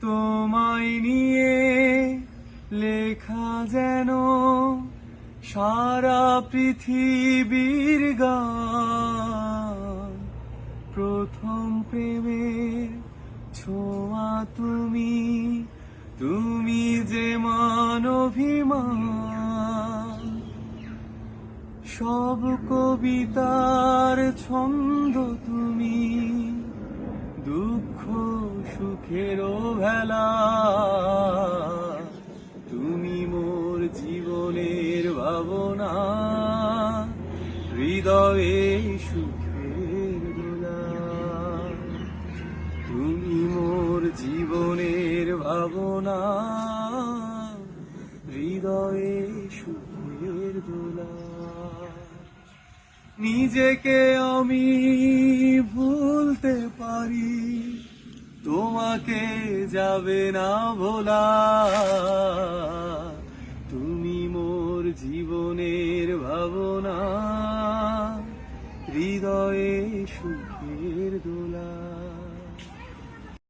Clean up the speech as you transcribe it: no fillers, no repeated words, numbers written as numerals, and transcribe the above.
তোমায় নিয়ে লেখা যেন সারা পৃথিবীর গান। প্রথম প্রেমের ছোঁয়া তুমি, তুমি যে মানভিমান। সব কবিতার ছন্দ তুমি, দুঃখ সুখেরও ভেলা। তুমি মোর জীবনের ভাবনা, হৃদয়ে সুখের দোলা। তুমি মোর জীবনের ভাবনা, হৃদয়ে সুখের দোলা। নিজেকে আমি ভুলতে পারি, তোমাকে যাবে না ভোলা। তুমি মোর জীবনের ভাবনা, হৃদয়ে সুখের দোলা।